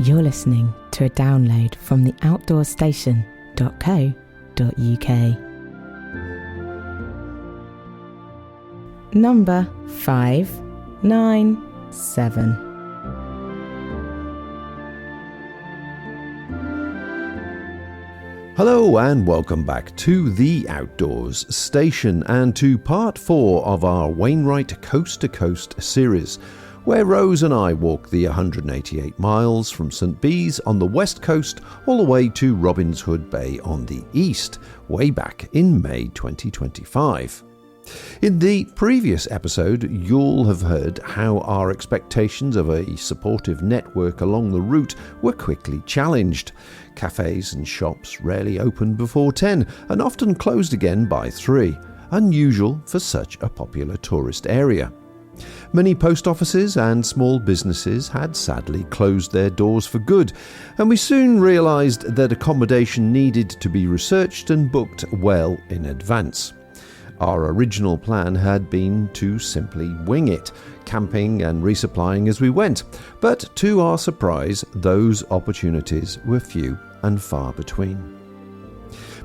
You're listening to a download from the outdoorstation.co.uk. Number 597. Hello and welcome back to the Outdoors Station and to part 4 of our Wainwright Coast to Coast series, where Rose and I walk the 188 miles from St Bees on the west coast all the way to Robins Hood Bay on the east, way back in May 2025. In the previous episode, you'll have heard how our expectations of a supportive network along the route were quickly challenged. Cafes and shops rarely opened before 10 and often closed again by 3, unusual for such a popular tourist area. Many post offices and small businesses had sadly closed their doors for good, and we soon realised that accommodation needed to be researched and booked well in advance. Our original plan had been to simply wing it, camping and resupplying as we went, but to our surprise, those opportunities were few and far between.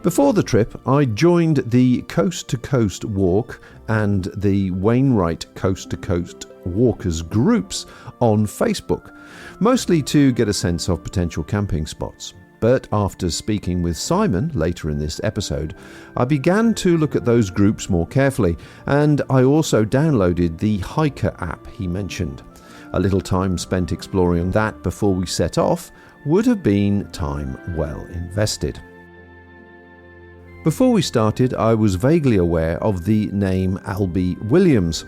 Before the trip, I joined the Coast to Coast Walk and the Wainwright Coast to Coast Walkers groups on Facebook, mostly to get a sense of potential camping spots. But after speaking with Simon later in this episode, I began to look at those groups more carefully, and I also downloaded the Hiker app he mentioned. A little time spent exploring that before we set off would have been time well invested. Before we started, I was vaguely aware of the name Albie Williams,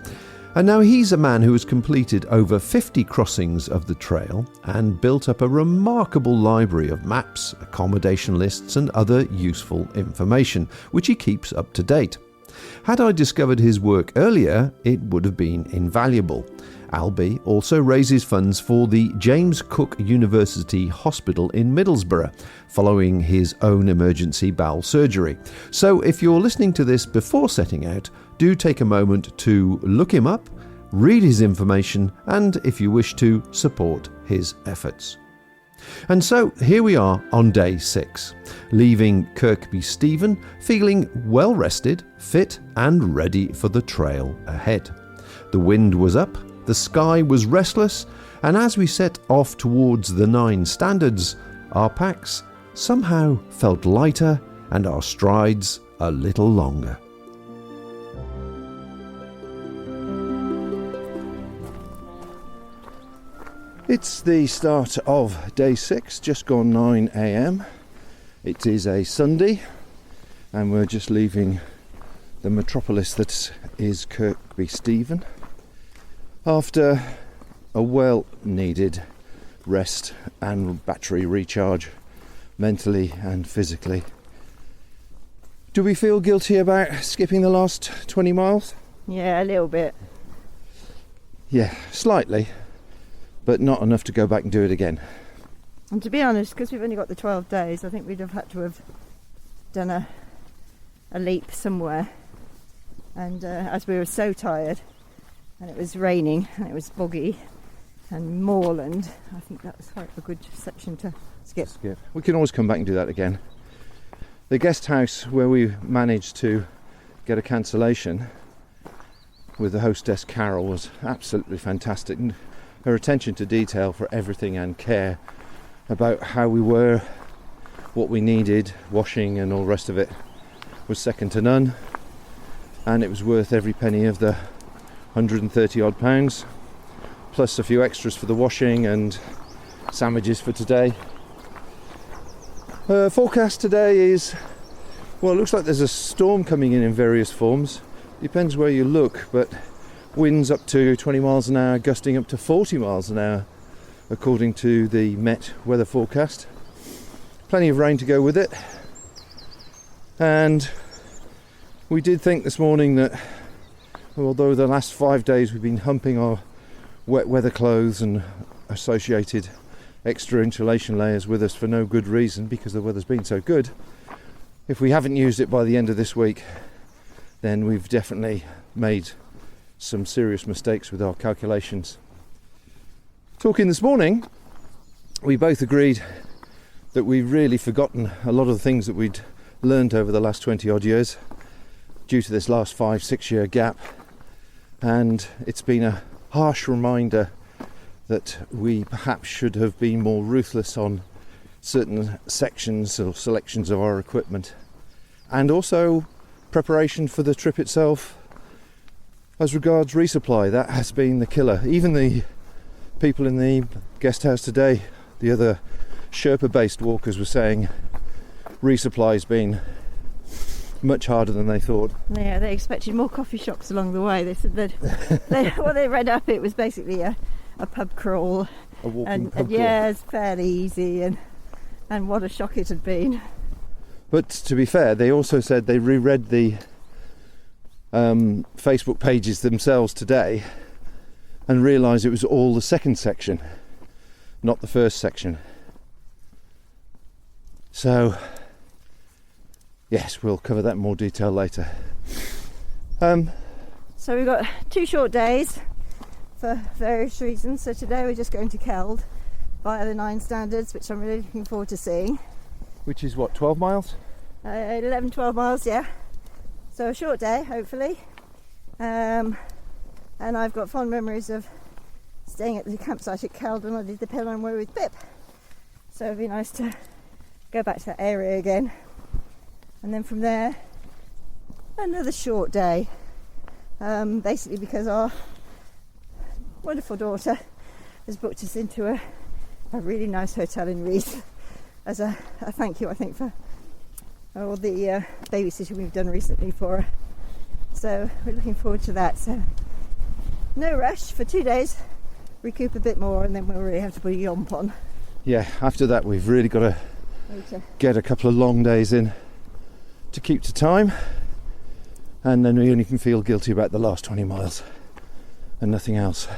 and now he's a man who has completed over 50 crossings of the trail and built up a remarkable library of maps, accommodation lists and other useful information, which he keeps up to date. Had I discovered his work earlier, it would have been invaluable. Albie also raises funds for the James Cook University Hospital in Middlesbrough, following his own emergency bowel surgery. So if you're listening to this before setting out, do take a moment to look him up, read his information, and if you wish to, support his efforts. And so here we are on day 6, leaving Kirkby Stephen feeling well rested, fit and ready for the trail ahead. The wind was up, the sky was restless, and as we set off towards the 9 standards, our packs somehow felt lighter and our strides a little longer. It's the start of day 6, just gone 9 a.m. It is a Sunday and we're just leaving the metropolis that is Kirkby Stephen after a well-needed rest and battery recharge, mentally and physically. Do we feel guilty about skipping the last 20 miles? Yeah, a little bit. Yeah, slightly, but not enough to go back and do it again. And to be honest, because we've only got the 12 days, I think we'd have had to have done a leap somewhere. And as we were so tired, and it was raining, and it was boggy, and moorland, I think that was quite a good section to skip. We can always come back and do that again. The guest house where we managed to get a cancellation with the hostess Carol was absolutely fantastic. And her attention to detail for everything and care about how we were, what we needed, washing and all the rest of it was second to none, and it was worth every penny of the 130 odd pounds, plus a few extras for the washing and sandwiches for today. Forecast today is, well, it looks like there's a storm coming in various forms. Depends where you look, but winds up to 20 miles an hour, gusting up to 40 miles an hour, according to the Met weather forecast. Plenty of rain to go with it. And we did think this morning that, although the last 5 days we've been humping our wet weather clothes and associated extra insulation layers with us for no good reason because the weather's been so good, if we haven't used it by the end of this week, then we've definitely made some serious mistakes with our calculations. Talking this morning, we both agreed that we've really forgotten a lot of the things that we'd learned over the last 20 odd years due to this last 5-6 year gap, and it's been a harsh reminder that we perhaps should have been more ruthless on certain sections or selections of our equipment, and also preparation for the trip itself. As regards resupply, that has been the killer. Even the people in the guest house today, the other Sherpa based walkers, were saying resupply has been much harder than they thought. Yeah, they expected more coffee shops along the way. They said that what they read up, it was basically a pub crawl. A walking and pub crawl. Yeah, it's fairly easy, and what a shock it had been. But to be fair, they also said they reread the Facebook pages themselves today and realised it was all the second section, not the first section. So, yes, we'll cover that in more detail later. So we've got 2 short days for various reasons. So today we're just going to Keld via the 9 standards, which I'm really looking forward to seeing. Which is what, 12 miles? 11-12 miles, yeah. So a short day, hopefully. And I've got fond memories of staying at the campsite at Keld when I did the Pill and Woe with Pip. So it'd be nice to go back to that area again. And then from there, another short day. Basically because our wonderful daughter has booked us into a really nice hotel in Ruth as a thank you, I think, for all the babysitting we've done recently for her. So we're looking forward to that. So no rush for 2 days, recoup a bit more, and then we'll really have to put a yomp on. Yeah, after that we've really got to get a couple of long days in to keep to time, and then we only can feel guilty about the last 20 miles and nothing else.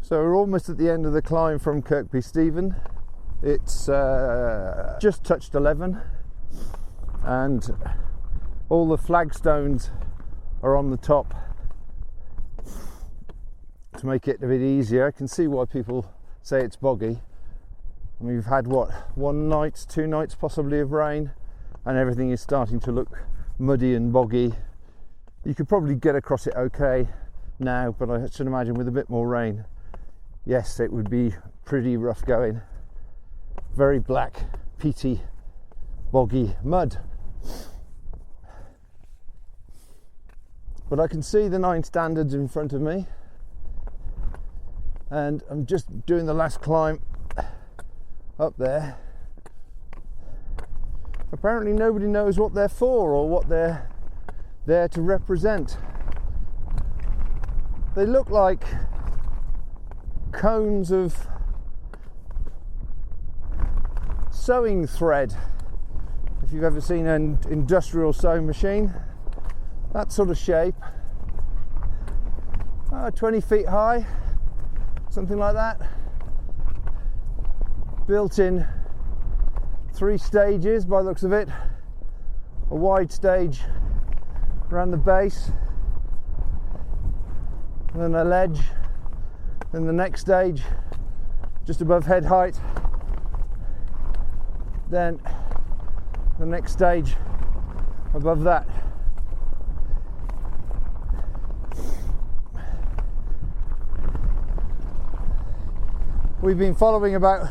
So we're almost at the end of the climb from Kirkby Stephen. It's just touched 11 and all the flagstones are on the top to make it a bit easier. I can see why people say it's boggy. We've had 1 night, 2 nights possibly of rain, and everything is starting to look muddy and boggy. You could probably get across it okay now, but I should imagine with a bit more rain, yes, it would be pretty rough going. Very black, peaty, boggy mud. But I can see the 9 standards in front of me, and I'm just doing the last climb up there. Apparently nobody knows what they're for or what they're there to represent. They look like cones of sewing thread. If you've ever seen an industrial sewing machine, that sort of shape. 20 feet high, something like that. Built in 3 stages by the looks of it. A wide stage around the base, and then a ledge. Then the next stage just above head height, then the next stage above that. We've been following about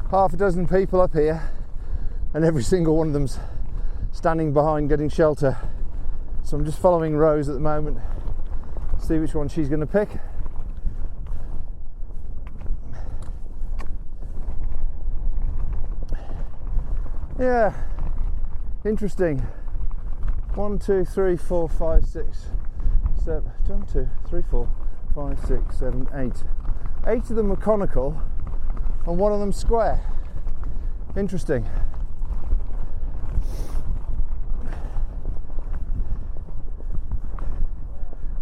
half a dozen people up here, and every single one of them's standing behind getting shelter. So I'm just following Rose at the moment, see which one she's going to pick. Yeah, interesting. 1, 2, 3, 4, 5, 6, 7, 1, 2, 3, 4, 5, 6, 7, 8. 8 of them are conical and 1 of them square. Interesting.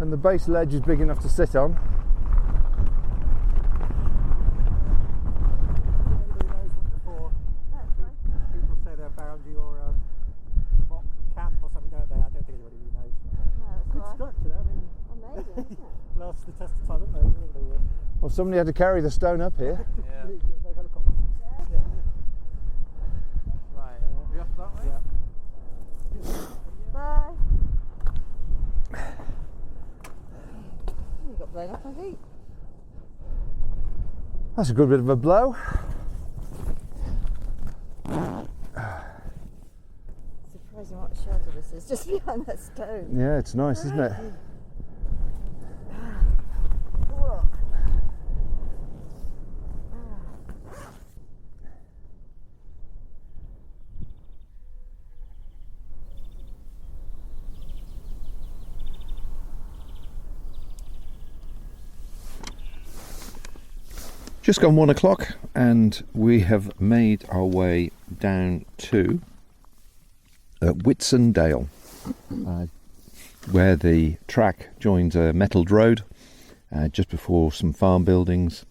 And the base ledge is big enough to sit on. People say they're boundary or a mock camp or something, don't they? I don't think anybody really knows. No, Good structure there. I mean, amazing, isn't it? last the test of time, didn't they? Whatever they were. Well, somebody had to carry the stone up here. Yeah. They had a couple. Yeah. Right. We off that way? Yeah. Bye. You got blown off my feet. That's a good bit of a blow. Surprising what shelter this is, just behind that stone. Yeah, it's nice, isn't it? Just gone 1 o'clock and we have made our way down to Whitsun Dale, where the track joins a metalled road just before some farm buildings,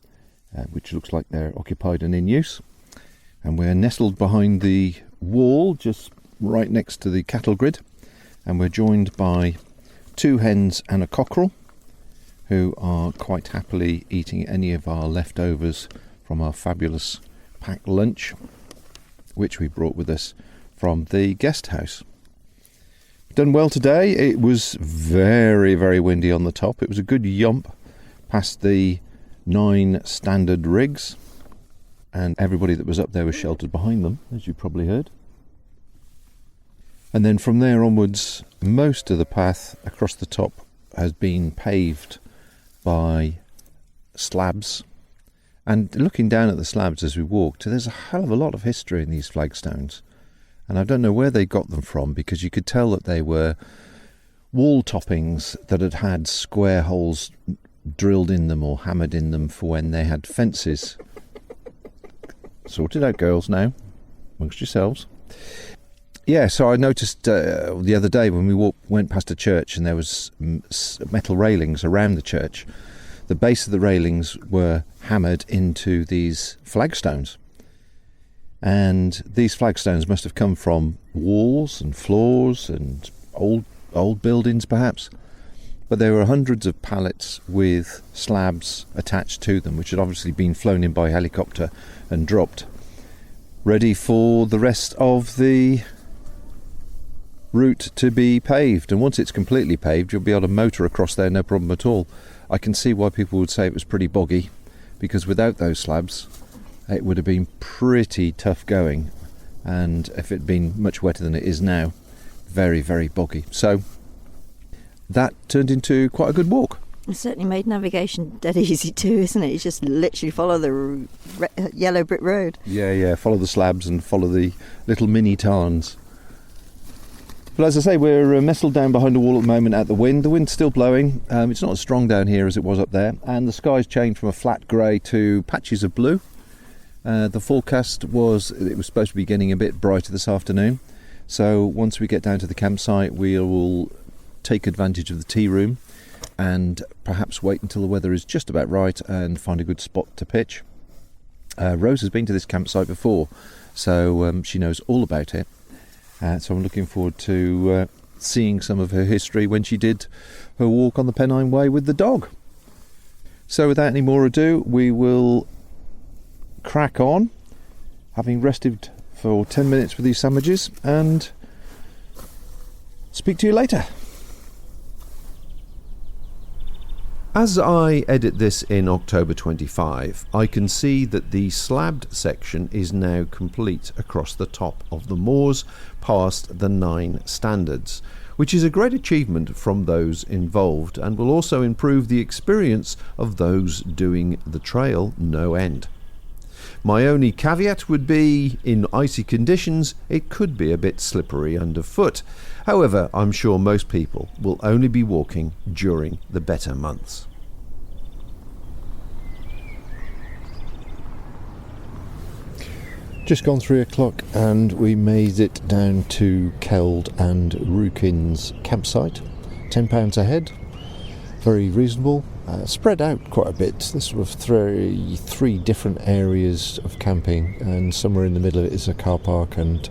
which looks like they're occupied and in use. And we're nestled behind the wall just right next to the cattle grid, and we're joined by 2 hens and a cockerel, who are quite happily eating any of our leftovers from our fabulous packed lunch, which we brought with us from the guest house. Done well today. It was very, very windy on the top. It was a good yump past the 9 standard rigs, and everybody that was up there was sheltered behind them, as you probably heard. And then from there onwards, most of the path across the top has been paved by slabs, and looking down at the slabs as we walked, there's a hell of a lot of history in these flagstones, and I don't know where they got them from, because you could tell that they were wall toppings that had had square holes drilled in them or hammered in them for when they had fences. Sort it out, girls, now amongst yourselves. Yeah, so I noticed the other day when we went past a church and there was metal railings around the church. The base of the railings were hammered into these flagstones. And these flagstones must have come from walls and floors and old buildings perhaps. But there were hundreds of pallets with slabs attached to them, which had obviously been flown in by helicopter and dropped, ready for the rest of the route to be paved. And once it's completely paved, you'll be able to motor across there, no problem at all. I can see why people would say it was pretty boggy, because without those slabs it would have been pretty tough going, and if it had been much wetter than it is now, very, very boggy. So that turned into quite a good walk. It certainly made navigation dead easy too, isn't it? You just literally follow the yellow brick road. Yeah, follow the slabs and follow the little mini tarns. But as I say, we're nestled down behind a wall at the moment at the wind. The wind's still blowing. It's not as strong down here as it was up there. And the sky's changed from a flat grey to patches of blue. The forecast was it was supposed to be getting a bit brighter this afternoon. So once we get down to the campsite, we will take advantage of the tea room and perhaps wait until the weather is just about right and find a good spot to pitch. Rose has been to this campsite before, so she knows all about it. So I'm looking forward to seeing some of her history when she did her walk on the Pennine Way with the dog. So without any more ado, we will crack on, having rested for 10 minutes with these sandwiches, and speak to you later. As I edit this in October 25, I can see that the slabbed section is now complete across the top of the moors past the 9 standards, which is a great achievement from those involved and will also improve the experience of those doing the trail no end. My only caveat would be, in icy conditions, it could be a bit slippery underfoot. However, I'm sure most people will only be walking during the better months. Just gone 3 o'clock and we made it down to Keld and Rukins campsite. £10 a head. very reasonable, spread out quite a bit. There's sort of three different areas of camping, and somewhere in the middle of it is a car park and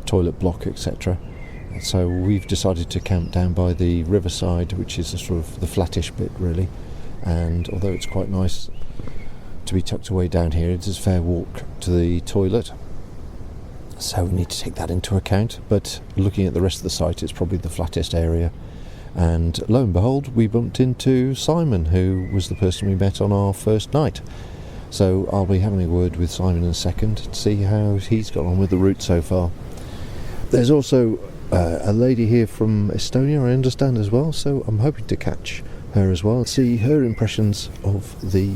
toilet block, etc. So we've decided to camp down by the riverside, which is sort of the flattish bit really, and although it's quite nice to be tucked away down here, it is a fair walk to the toilet, so we need to take that into account. But looking at the rest of the site, it's probably the flattest area. And lo and behold, we bumped into Simon, who was the person we met on our first night. So I'll be having a word with Simon in a second to see how he's got on with the route so far. There's also a lady here from Estonia, I understand, as well, so I'm hoping to catch her as well and see her impressions of the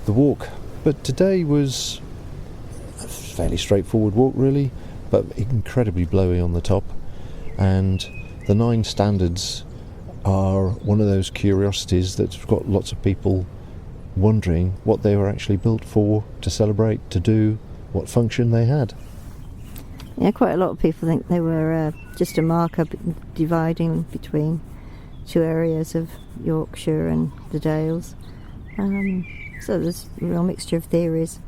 walk. But today was a fairly straightforward walk really, but incredibly blowy on the top, and the 9 standards are one of those curiosities that's got lots of people wondering what they were actually built for, to celebrate, to do, what function they had. Yeah, quite a lot of people think they were just a marker dividing between 2 areas of Yorkshire and the Dales. So there's a real mixture of theories.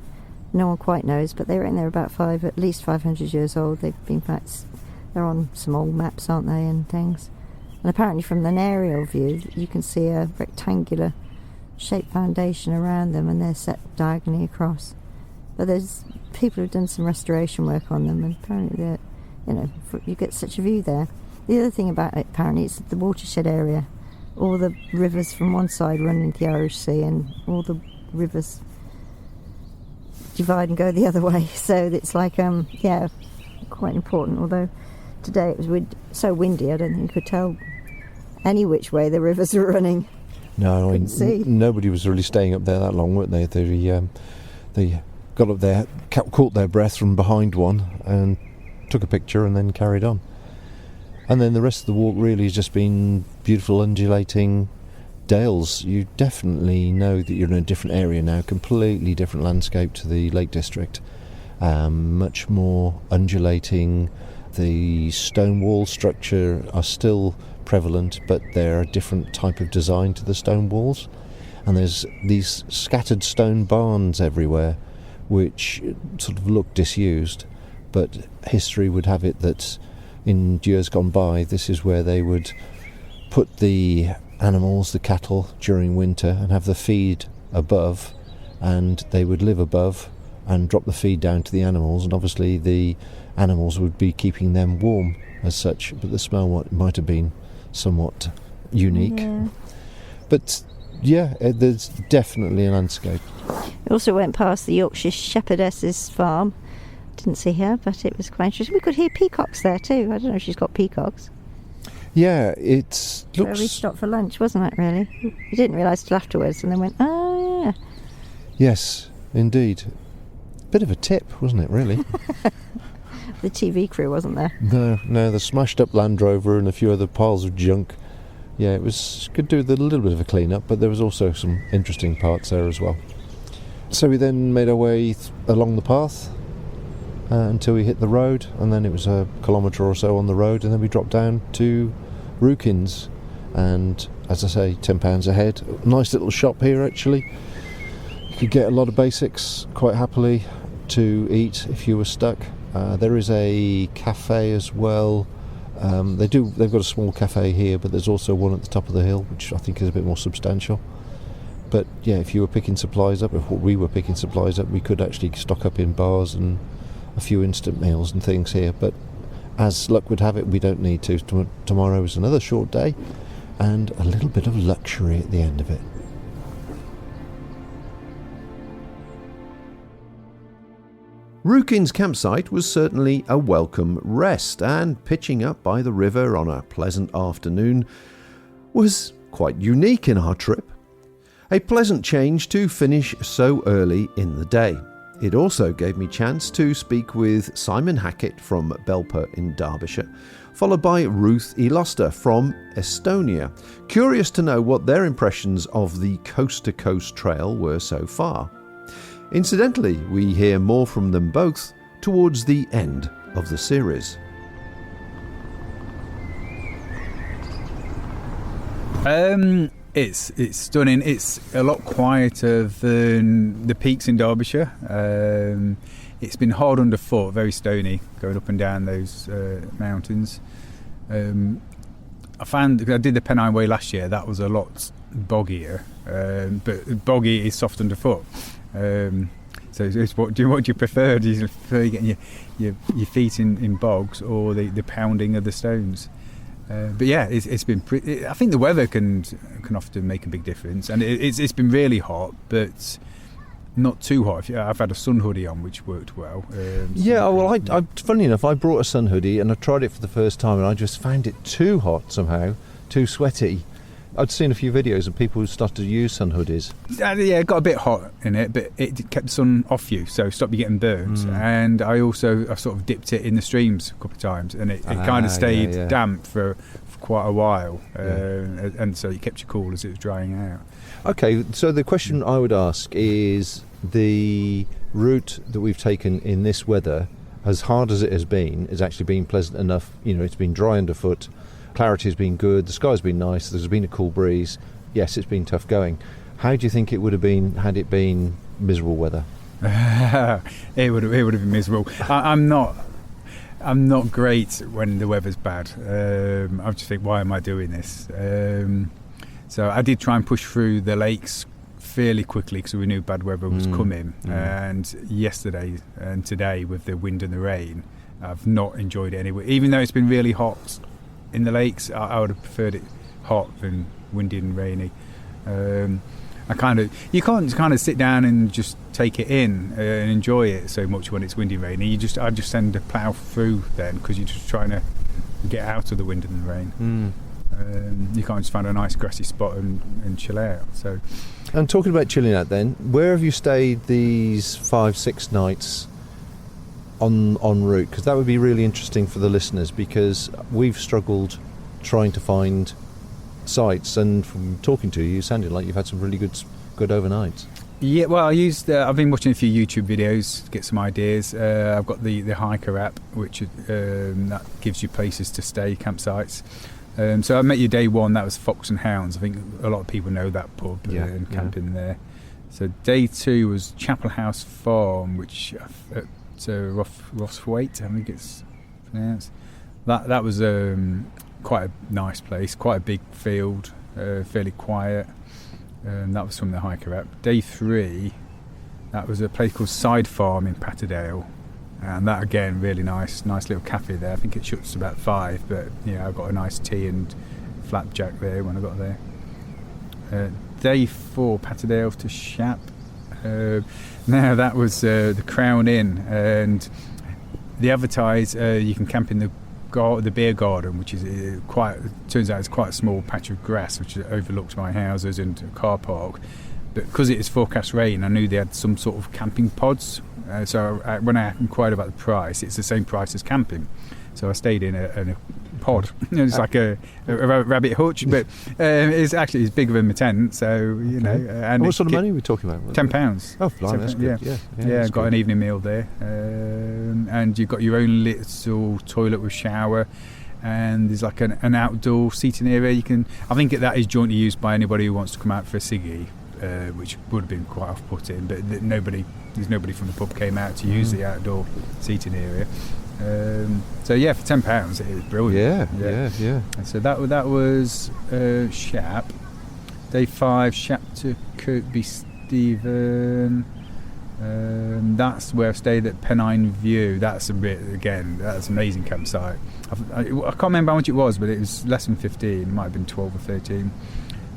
No one quite knows, but they reckon they're about at least 500 years old. They've been, they're on some old maps, aren't they, and things. And apparently from an aerial view, you can see a rectangular shaped foundation around them, and they're set diagonally across. But there's people who've done some restoration work on them, and apparently you get such a view there. The other thing about it, apparently, it's the Watershed area. All the rivers from one side run into the Irish Sea, and all the rivers divide and go the other way. So it's like, quite important. Although today it was so windy, I don't think you could tell any which way the rivers were running. No, nobody was really staying up there that long, weren't they? They got up there, caught their breath from behind one, and took a picture, and then carried on. And then the rest of the walk really has just been beautiful undulating dales. You definitely know that you're in a different area now, completely different landscape to the Lake District. Much more undulating. The stone wall structure are still prevalent, but they're a different type of design to the stone walls. And there's these scattered stone barns everywhere, which sort of look disused, but history would have it that in years gone by, this is where they would put the animals, the cattle, during winter, and have the feed above, and they would live above and drop the feed down to the animals, and obviously the animals would be keeping them warm as such, but the smell might have been somewhat unique. Yeah. But yeah, there's definitely a landscape. We also went past the Yorkshire Shepherdess's farm. Didn't see her, but it was quite interesting. We could hear peacocks there too. I don't know if she's got peacocks. Yeah, it looks... Where we stopped for lunch, wasn't it, really? We didn't realise till afterwards, and then went, oh, yeah. Yes, indeed. Bit of a tip, wasn't it, really? The TV crew wasn't there. No, the smashed up Land Rover and a few other piles of junk. Yeah, it was could do with a little bit of a clean-up, but there was also some interesting parts there as well. So we then made our way along the path until we hit the road, and then it was a kilometre or so on the road, and then we dropped down to Rukins, and as I say, £10 a head. Nice little shop here actually. You could get a lot of basics quite happily to eat if you were stuck. There is a cafe as well. They've got a small cafe here, but there's also one at the top of the hill, which I think is a bit more substantial. But yeah, if you were picking supplies up, if we were picking supplies up, we could actually stock up in bars and a few instant meals and things here. But as luck would have it, we don't need to. Tomorrow is another short day and a little bit of luxury at the end of it. Rukins campsite was certainly a welcome rest, and pitching up by the river on a pleasant afternoon was quite unique in our trip. A pleasant change to finish so early in the day. It also gave me chance to speak with Simon Hackett from Belper in Derbyshire, followed by Ruth Eloster from Estonia, curious to know what their impressions of the coast-to-coast trail were so far. Incidentally, we hear more from them both towards the end of the series. It's stunning. It's a lot quieter than the peaks in Derbyshire. It's been hard underfoot, very stony, going up and down those mountains. I did the Pennine Way last year. That was a lot boggier, but boggy is soft underfoot. So it's what do you prefer? Do you prefer getting your feet in bogs or the pounding of the stones? But yeah, it's been pretty. I think the weather can often make a big difference, and it's been really hot, but not too hot. I've had a sun hoodie on, which worked well. Funny enough, I brought a sun hoodie and I tried it for the first time, and I just found it too hot somehow, too sweaty. I'd seen a few videos of people who started to use sun hoodies. Yeah, it got a bit hot in it, but it kept the sun off you, so stopped you getting burnt. And I sort of dipped it in the streams a couple of times, and it kind of stayed damp for quite a while, and so it kept you cool as it was drying out. Okay, so the question I would ask is, the route that we've taken in this weather, as hard as it has actually been pleasant enough. It's been dry underfoot. Clarity has been good, the sky's been nice, there's been a cool breeze. Yes, it's been tough going. How do you think it would have been had it been miserable weather? It would have been miserable. I'm not great when the weather's bad. I just think, why am I doing this? So I did try and push through the lakes fairly quickly because we knew bad weather was coming. And yesterday and today, with the wind and the rain, I've not enjoyed it anyway. Even though it's been really hot in the lakes, I would have preferred it hot than windy and rainy. You can't kind of sit down and just take it in and enjoy it so much when it's windy and rainy. I just tend to plough through then, because you're just trying to get out of the wind and the rain. You can't just find a nice grassy spot and chill out. So, and talking about chilling out then, where have you stayed these 5-6 nights en route? Because that would be really interesting for the listeners, because we've struggled trying to find sites, and from talking to you, you sounded like you've had some really good overnights. Yeah, well, I've been watching a few YouTube videos to get some ideas. I've got the Hiker app, which that gives you places to stay, campsites. So I met you day one. That was Fox and Hounds. I think a lot of people know that pub and camping there. So day 2 was Chapel House Farm, which Rothwaite, I think it's pronounced. That was quite a nice place, quite a big field, fairly quiet. That was from the Hiker app. Day 3, that was a place called Side Farm in Patterdale, and that again really nice little cafe there. I think it shuts about 5, but I got a nice tea and flapjack there when I got there. Day 4, Patterdale to Shap. Now that was the Crown Inn, and they advertise you can camp in the beer garden, which is turns out it's quite a small patch of grass which overlooks my houses and a car park. But because it is forecast rain, I knew they had some sort of camping pods. So when I inquired about the price, it's the same price as camping. So I stayed in a pod. It's like a rabbit hutch, but it's bigger than my tent. So And what sort of money are we talking about? £10. Oh, fine, that's good. Yeah. Got an evening meal there, and you've got your own little toilet with shower, and there's like an outdoor seating area. I think that is jointly used by anybody who wants to come out for a ciggy, which would have been quite off-putting, but there's nobody from the pub came out to use the outdoor seating area. So yeah, for £10 it was brilliant. Yeah. And so that was Shap. Day 5, Shap to Kirkby Stephen. That's where I stayed at Pennine View. That's that's an amazing campsite. I can't remember how much it was, but it was less than 15. It might have been 12 or 13.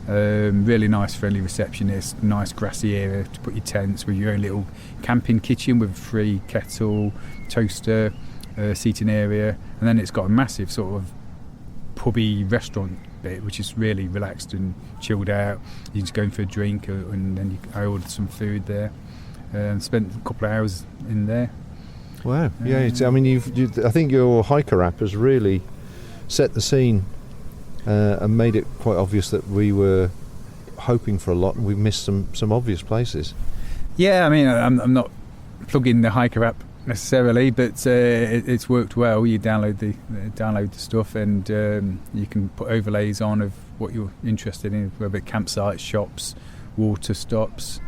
Really nice, friendly receptionist, nice grassy area to put your tents with your own little camping kitchen with a free kettle, toaster, seating area, and then it's got a massive sort of pubby restaurant bit, which is really relaxed and chilled out. You just go in for a drink, and then I ordered some food there, and spent a couple of hours in there. Wow, yeah. I think your Hiker app has really set the scene and made it quite obvious that we were hoping for a lot, and we missed some obvious places. Yeah, I mean, I'm not plugging the Hiker app necessarily, but it's worked well. You download the stuff, and you can put overlays on of what you're interested in, whether it's campsites, shops, water stops.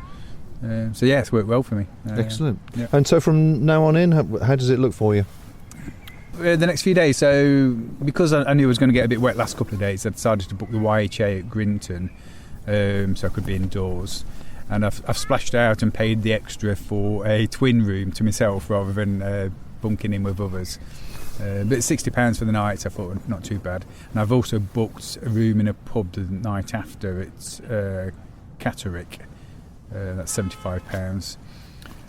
So yeah, it's worked well for me. Excellent. Yeah. And so from now on in, how does it look for you? The next few days, so because I knew it was going to get a bit wet last couple of days, I decided to book the YHA at Grinton, so I could be indoors. And I've splashed out and paid the extra for a twin room to myself rather than bunking in with others. But it's £60 for the night, so I thought not too bad. And I've also booked a room in a pub the night after. It's Catterick. That's £75.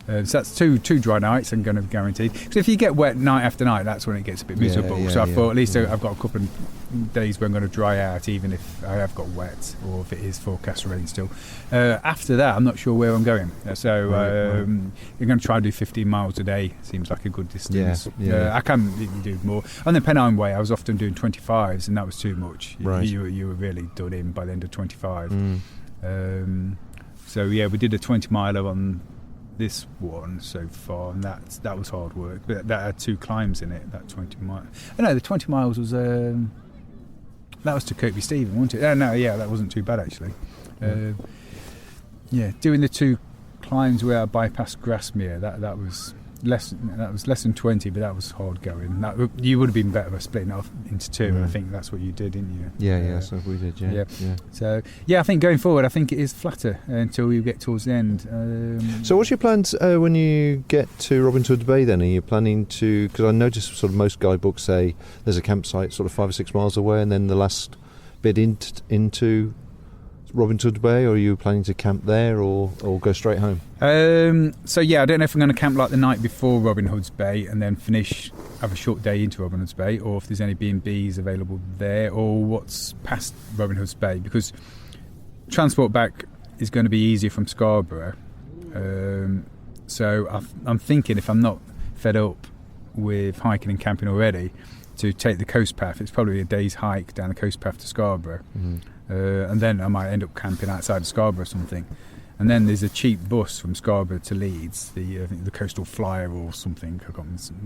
So that's two dry nights I'm going to be guaranteed. Because if you get wet night after night, that's when it gets a bit miserable. So I thought at least I've got a couple of days where I'm going to dry out, even if I have got wet or if it is forecast rain still. After that, I'm not sure where I'm going. So you're going to try and do 15 miles a day. Seems like a good distance. I can do more. On the Pennine Way, I was often doing 25s, and that was too much. Right. You were really done in by the end of 25. So yeah, we did a 20 miler on this one so far, and that was hard work, but that had 2 climbs in it. That 20 miles. No, the 20 miles was that was to Kirkby Stephen, wasn't it? That wasn't too bad actually. Doing the 2 climbs where I bypassed Grasmere, that was less than 20, but that was hard going. You would have been better by splitting it off into 2, and I think that's what you did, didn't you? Yeah, so we did. Yeah. So I think going forward, I think it is flatter until you get towards the end. So what's your plans when you get to Robin Hood Bay then? Are you planning to, because I noticed sort of most guidebooks say there's a campsite sort of 5 or 6 miles away, and then the last bit into Robin Hood Bay, or are you planning to camp there or go straight home? So yeah, I don't know if I'm going to camp like the night before Robin Hood's Bay and then have a short day into Robin Hood's Bay, or if there's any B&Bs available there, or what's past Robin Hood's Bay, because transport back is going to be easier from Scarborough. So I'm thinking, if I'm not fed up with hiking and camping already, to take the coast path. It's probably a day's hike down the coast path to Scarborough. And then I might end up camping outside of Scarborough or something. And then there's a cheap bus from Scarborough to Leeds, I think the Coastal Flyer or something.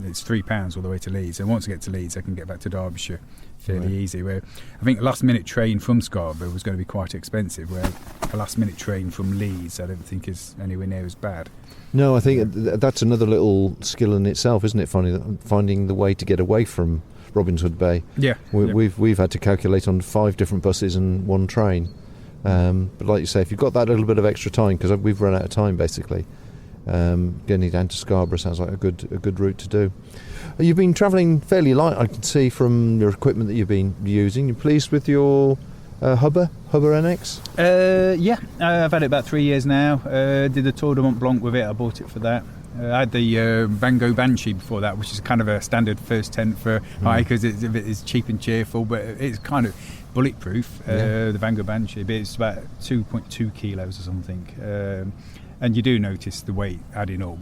It's £3 all the way to Leeds. And once I get to Leeds, I can get back to Derbyshire fairly easy. Where I think a last-minute train from Scarborough was going to be quite expensive, where a last-minute train from Leeds I don't think is anywhere near as bad. No, I think that's another little skill in itself, isn't it? Finding the way to get away from Robin Hood Bay. We've had to calculate on 5 different buses and 1 train. But like you say, if you've got that little bit of extra time, because we've run out of time basically, getting down to Scarborough sounds like a good route to do. You've been travelling fairly light, I can see from your equipment that you've been using. You pleased with your Hubber NX? I've had it about 3 years now. Did the Tour de Mont Blanc with it. I bought it for that. I had the Van Gogh Banshee before that, which is kind of a standard first tent for hikers. It's cheap and cheerful, but it's kind of bulletproof, the Van Gogh Banshee. But it's about 2.2 kilos or something. And you do notice the weight adding up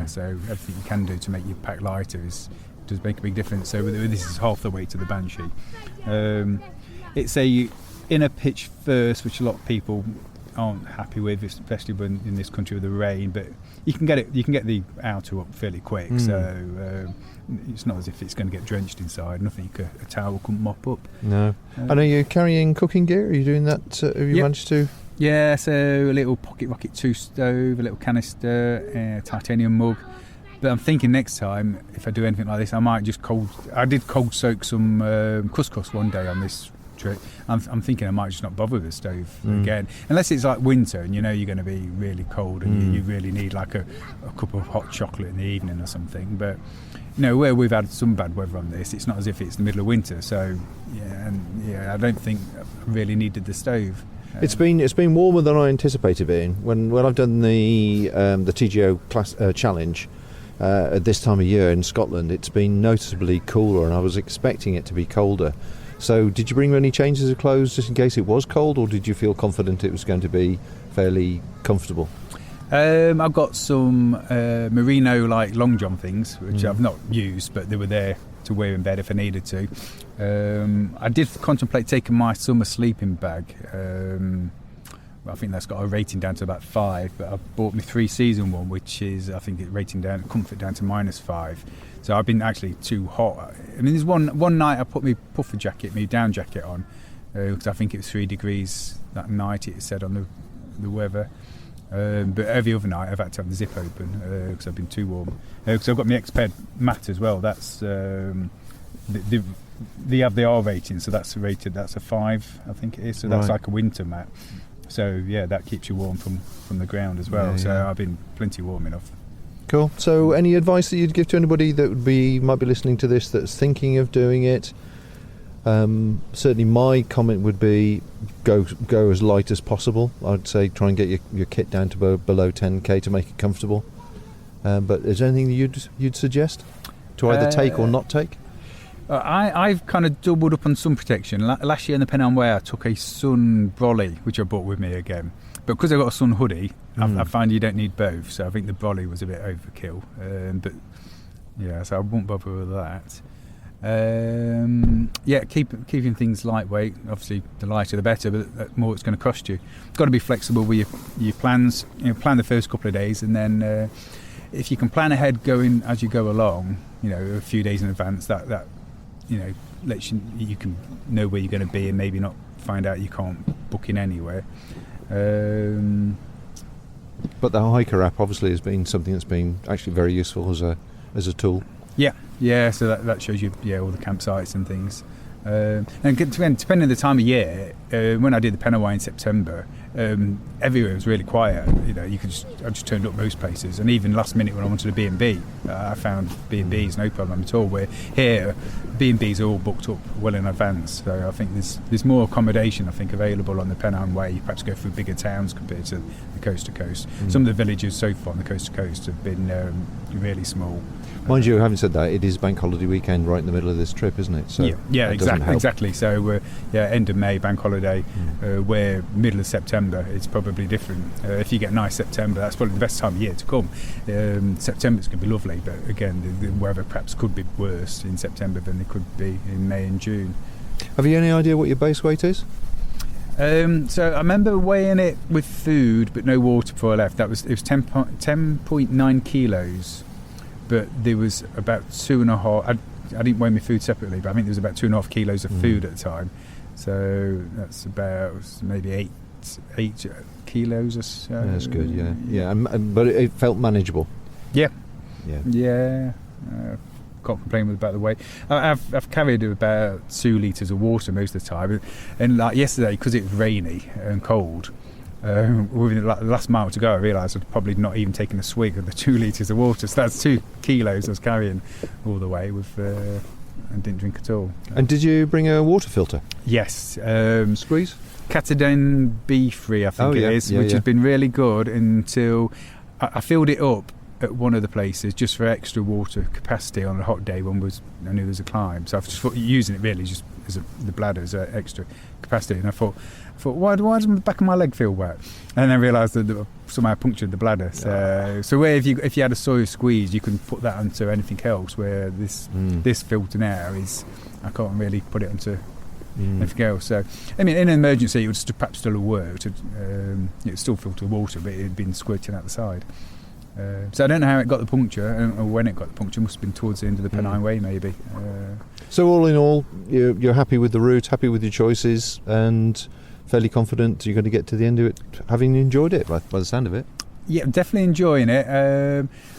so everything you can do to make your pack lighter does make a big difference. So this is half the weight of the Banshee. It's a inner pitch first, which a lot of people aren't happy with, especially when in this country with the rain, but you can get the outer up fairly quick, so it's not as if it's going to get drenched inside. Nothing a towel couldn't mop up. No. And are you carrying cooking gear? Are you doing that? Have you managed to? Yeah, so a little Pocket Rocket 2 stove, a little canister, titanium mug. But I'm thinking next time, if I do anything like this, I might just I did cold soak some couscous one day on this trip. I'm thinking I might just not bother with the stove again, unless it's like winter and you know you're going to be really cold and you really need like a cup of hot chocolate in the evening or something. But where we've had some bad weather on this, it's not as if it's the middle of winter, so I don't think I really needed the stove. It's been warmer than I anticipated being. When I've done the TGO class challenge at this time of year in Scotland, it's been noticeably cooler, and I was expecting it to be colder. So did you bring any changes of clothes just in case it was cold, or did you feel confident it was going to be fairly comfortable? I've got some merino like long john things, which I've not used, but they were there to wear in bed if I needed to. I did contemplate taking my summer sleeping bag. I think that's got a rating down to about 5, but I've bought my 3-season one, which is, I think, rating down, comfort down to -5. So I've been actually too hot. I mean, there's one night I put my puffer jacket, my down jacket on, because I think it was 3 degrees that night, it said on the weather. But every other night I've had to have the zip open because I've been too warm. Because I've got my X-Ped mat as well. That's they have the R rating, so that's rated. That's a 5, I think it is. So that's like a winter mat. So yeah, that keeps you warm from the ground as well. So I've been plenty warm enough. Cool. So any advice that you'd give to anybody that might be listening to this that's thinking of doing it? Certainly my comment would be go as light as possible. I'd say try and get your kit down to below 10k to make it comfortable. But is there anything you'd suggest to either take or not take? I've kind of doubled up on sun protection. Last year in the Pennine Way I took a sun brolly, which I brought with me again. But because I've got a sun hoodie, I find you don't need both. So I think the brolly was a bit overkill. But yeah, so I won't bother with that. Keeping things lightweight. Obviously, the lighter the better, but the more it's going to cost you. Got to be flexible with your plans. Plan the first couple of days, and then if you can plan ahead, going as you go along, a few days in advance. That lets you can know where you're going to be, and maybe not find out you can't book in anywhere. But the hiker app obviously has been something that's been actually very useful as a tool. Yeah, so that shows you all the campsites and things. And depending on the time of year, when I did the Pennine Way in September, everywhere was really quiet. I just turned up most places, and even last minute when I wanted a B&B, I found B&Bs no problem at all. Where here, B&Bs are all booked up well in advance. So I think there's more accommodation available on the Pennine Way. You perhaps go through bigger towns compared to the coast to coast. Some of the villages so far on the coast to coast have been really small. Mind you, having said that, it is bank holiday weekend right in the middle of this trip, isn't it? So exactly. So end of May, bank holiday, where middle of September, it's probably different. If you get a nice September, that's probably the best time of year to come. September's going to be lovely, but again, the weather perhaps could be worse in September than it could be in May and June. Have you any idea what your base weight is? So I remember weighing it with food, but no water before I left. It was 10.9 kilos. But there was about 2.5. I didn't weigh my food separately, but I think there was about 2.5 kilos of food at the time. So that's about maybe 8 kilos or so. Yeah, that's good. Yeah. But it felt manageable. Yeah. Can't complain about the weight. I've carried about 2 litres of water most of the time, and like yesterday, because it was rainy and cold. Within the last mile to go, I realised I'd probably not even taken a swig of the 2 litres of water. So that's 2 kilos I was carrying all the way and didn't drink at all. And did you bring a water filter? Yes. Squeeze? Catadine B3, I think it is, which has been really good until I filled it up at one of the places just for extra water capacity on a hot day when I knew there was a climb. So I've just thought using it really just as the bladder as extra capacity, and I thought why does the back of my leg feel wet? And then I realised that somehow I punctured the bladder. So where if you had a soil squeeze, you can put that onto anything else. Where this filter now is, I can't really put it onto anything else. So I mean, in an emergency, it would perhaps still have worked. It would still filter water, but it had been squirting out the side. So I don't know how it got the puncture, or when it got the puncture. It must have been towards the end of the Pennine Way, maybe. So all in all, you're happy with the route, happy with your choices, and fairly confident you're going to get to the end of it, having enjoyed it by the sound of it. Yeah, definitely enjoying it.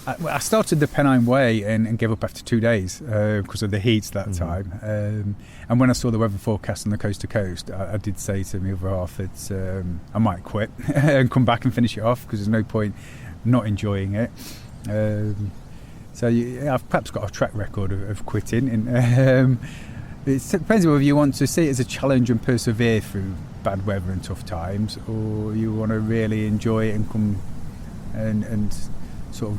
I started the Pennine Way and gave up after 2 days because of the heat that time. And when I saw the weather forecast on the coast to coast, I did say to my other half that I might quit and come back and finish it off, because there's no point not enjoying it. So I've perhaps got a track record of quitting. And it depends whether you want to see it as a challenge and persevere through bad weather and tough times, or you want to really enjoy it and come and sort of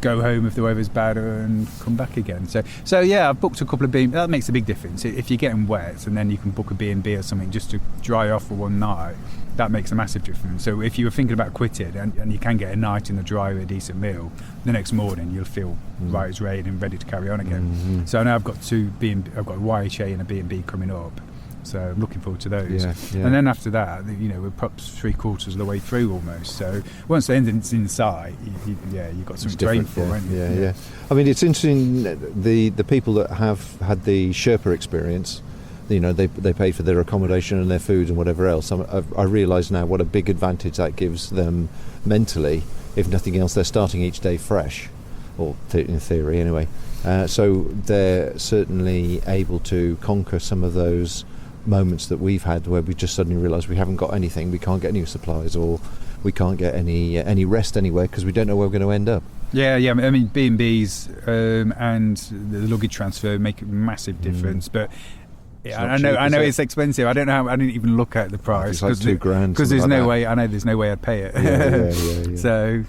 go home if the weather's bad and come back again. So yeah, I've booked a couple of B&B. That makes a big difference. If you're getting wet and then you can book a B&B or something just to dry off for one night, that makes a massive difference. So if you were thinking about quitting and you can get a night in the dry with a decent meal, the next morning you'll feel right as rain and ready to carry on again. So now I've got 2 B&B. I've got a YHA and a B&B coming up. So I'm looking forward to those. Yeah. And then after that, we're perhaps 3/4 of the way through almost. So once the engine's in sight, you've got something to aim for, haven't you? Yeah. I mean, it's interesting, the people that have had the Sherpa experience, they pay for their accommodation and their food and whatever else. I realise now what a big advantage that gives them mentally. If nothing else, they're starting each day fresh, or in theory anyway. So they're certainly able to conquer some of those moments that we've had where we just suddenly realise we haven't got anything, we can't get any supplies, or we can't get any rest anywhere because we don't know where we're going to end up. Yeah. I mean, B&Bs and the luggage transfer make a massive difference, but I know it's expensive. I don't know how. I didn't even look at the price. It's like £2,000 because there's no way. I know there's no way I'd pay it. Yeah. So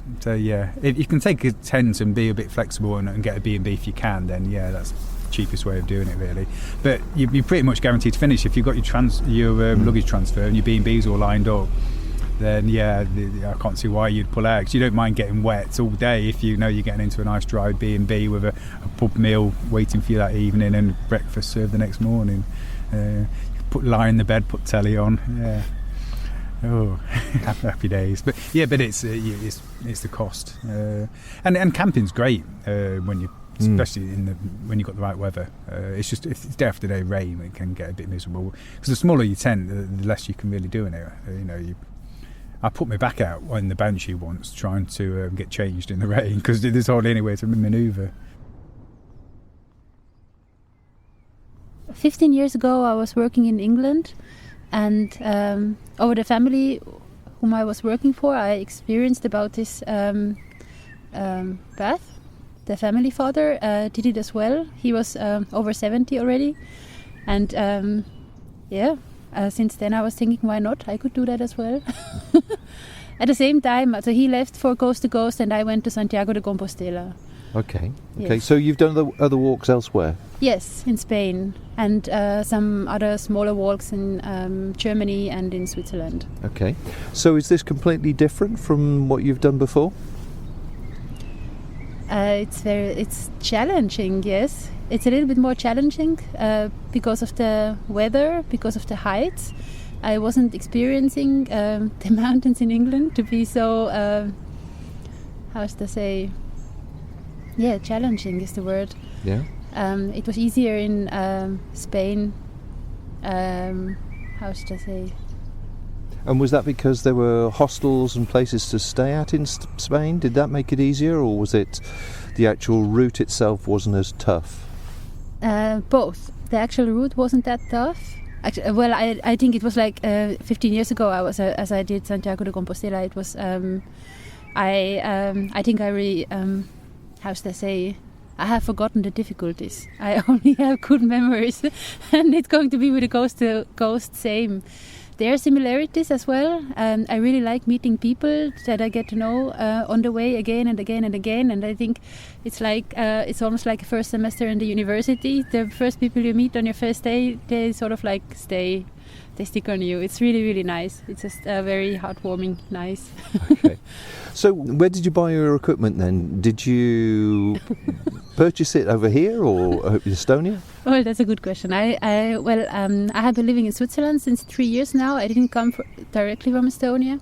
if you can take a tent and be a bit flexible and get a B&B if you can, then that's the cheapest way of doing it, really. But you're pretty much guaranteed to finish if you've got your luggage transfer and your B&Bs all lined up. Then I can't see why you'd pull out, because you don't mind getting wet all day if you know you're getting into a nice dry B&B with a pub meal waiting for you that evening and breakfast served the next morning. Lie in the bed, put telly on. Happy days. But it's the cost. And camping's great when you, especially when you've got the right weather. It's just if it's day after day rain, it can get a bit miserable. Because the smaller your tent, the less you can really do in it. I put my back out in the Banshee once trying to get changed in the rain because there's hardly anywhere to manoeuvre. 15 years ago I was working in England, and over the family whom I was working for, I experienced about this bath. The family father did it as well. He was over 70 already, and since then I was thinking, why not? I could do that as well. At the same time, so he left for Coast to Coast and I went to Santiago de Compostela. Okay. Yes. So you've done other walks elsewhere? Yes, in Spain, and some other smaller walks in Germany and in Switzerland. Okay. So is this completely different from what you've done before? It's challenging, yes. It's a little bit more challenging because of the weather, because of the heights. I wasn't experiencing the mountains in England to be so, how should I say? Yeah, challenging is the word. Yeah. It was easier in Spain. How should I say? And was that because there were hostels and places to stay at in Spain? Did that make it easier, or was it the actual route itself wasn't as tough? Both. The actual route wasn't that tough. Actually, I think it was like 15 years ago. As I did Santiago de Compostela. It was. I think I really. How should I say? I have forgotten the difficulties. I only have good memories, and it's going to be with the Coast to Coast same. There are similarities as well. I really like meeting people that I get to know on the way again and again and again. And I think it's like it's almost like a first semester in the university. The first people you meet on your first day, they sort of like stay. They stick on you. It's really, really nice. It's just very heartwarming, nice. Okay. So where did you buy your equipment then? Did you purchase it over here or Estonia? Well, that's a good question. I have been living in Switzerland since 3 years now. I didn't come directly from Estonia.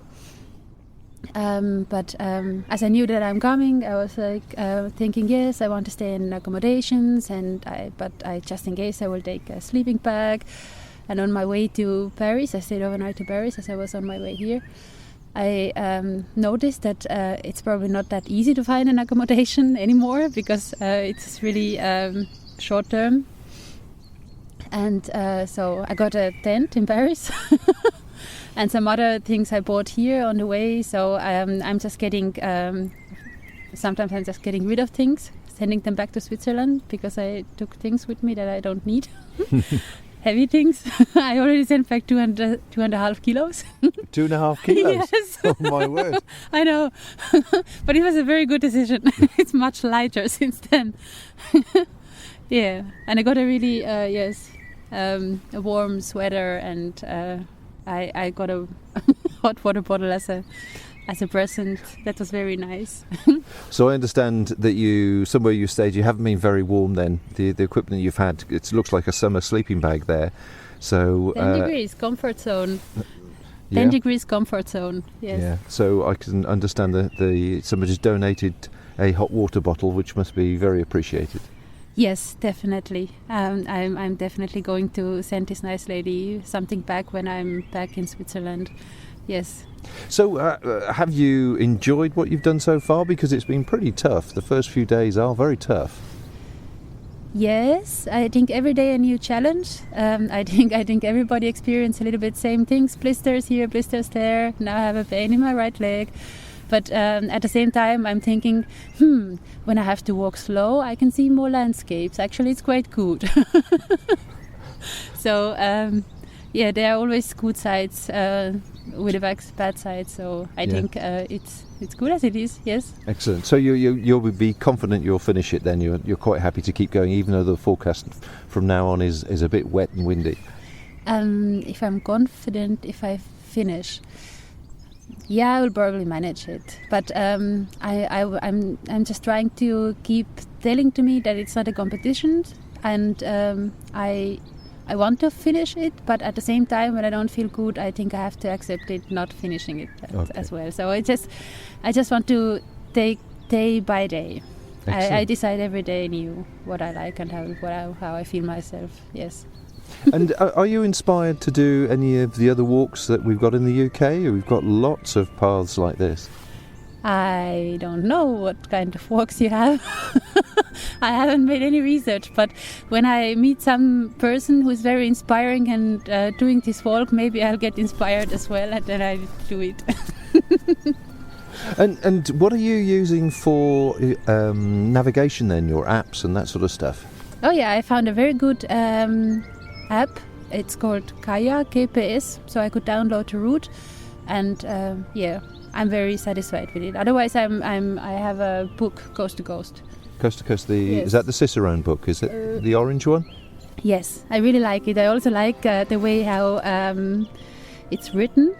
But as I knew that I'm coming, I was like thinking, yes, I want to stay in accommodations, but just in case I will take a sleeping bag. And on my way to Paris, I stayed overnight to Paris as I was on my way here. I noticed that it's probably not that easy to find an accommodation anymore because it's really short term. And so I got a tent in Paris and some other things I bought here on the way. So I'm just getting, sometimes I'm just getting rid of things, sending them back to Switzerland because I took things with me that I don't need. Heavy things. I already sent back 2.5 kilos. 2.5 kilos? Yes. Oh my word. I know. But it was a very good decision. It's much lighter since then. Yeah. And I got a really, a warm sweater, and I got a hot water bottle as a as a present. That was very nice. So I understand that somewhere you stayed, you haven't been very warm then. The equipment you've had, it looks like a summer sleeping bag there. So 10 degrees, comfort zone. 10 yeah. degrees comfort zone, yes. Yeah, so I can understand that somebody's donated a hot water bottle, which must be very appreciated. Yes, definitely. I'm definitely going to send this nice lady something back when I'm back in Switzerland. Yes. So have you enjoyed what you've done so far? Because it's been pretty tough. The first few days are very tough. Yes, I think every day a new challenge. I think everybody experiences a little bit same things. Blisters here, blisters there. Now I have a pain in my right leg. But at the same time, I'm thinking, when I have to walk slow, I can see more landscapes. Actually, it's quite good. So, there are always good sides with the bad sides. So I think it's good as it is. Yes. Excellent. So you'll be confident you'll finish it then. You're quite happy to keep going, even though the forecast from now on is a bit wet and windy. If I'm confident, if I finish. Yeah, I will probably manage it, but I'm just trying to keep telling to me that it's not a competition, and I want to finish it, but at the same time, when I don't feel good, I think I have to accept it not finishing it as well. So I just want to take day by day. I decide every day new what I like and how I feel myself. Yes. And are you inspired to do any of the other walks that we've got in the UK? We've got lots of paths like this. I don't know what kind of walks you have. I haven't made any research, but when I meet some person who's very inspiring and doing this walk, maybe I'll get inspired as well, and then I do it. And what are you using for navigation then, your apps and that sort of stuff? Oh yeah, I found a very good app. It's called Kaya GPS, so I could download the route, and I'm very satisfied with it. Otherwise, I have a book, Coast to Coast. Coast to Coast. Yes. Is that the Cicerone book? Is it the orange one? Yes, I really like it. I also like the way how it's written,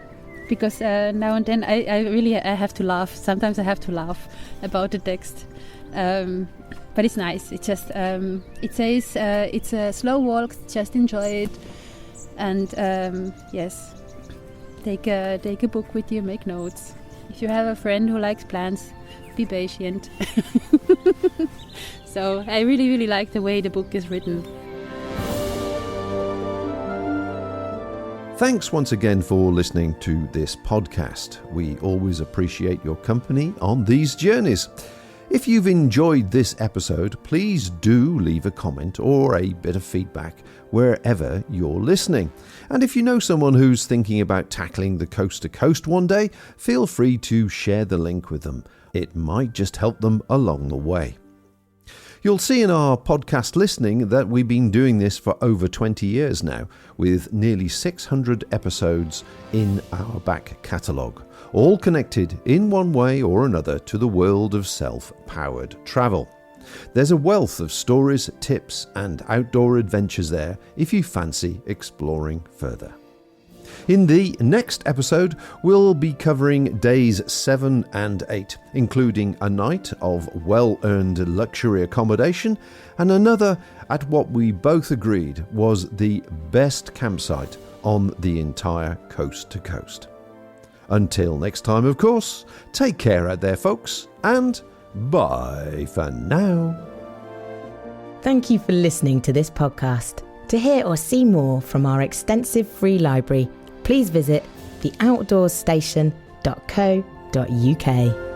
because now and then I have to laugh. Sometimes I have to laugh about the text. But it's nice. It just it says it's a slow walk. Just enjoy it, and yes, take a book with you. Make notes. If you have a friend who likes plants, be patient. So I really, really like the way the book is written. Thanks once again for listening to this podcast. We always appreciate your company on these journeys. If you've enjoyed this episode, please do leave a comment or a bit of feedback wherever you're listening. And if you know someone who's thinking about tackling the coast to coast one day, feel free to share the link with them. It might just help them along the way. You'll see in our podcast listening that we've been doing this for over 20 years now, with nearly 600 episodes in our back catalogue, all connected in one way or another to the world of self-powered travel. There's a wealth of stories, tips and outdoor adventures there if you fancy exploring further. In the next episode, we'll be covering days 7 and 8, including a night of well-earned luxury accommodation and another at what we both agreed was the best campsite on the entire coast to coast. Until next time, of course, take care out there, folks, and bye for now. Thank you for listening to this podcast. To hear or see more from our extensive free library, please visit theoutdoorstation.co.uk.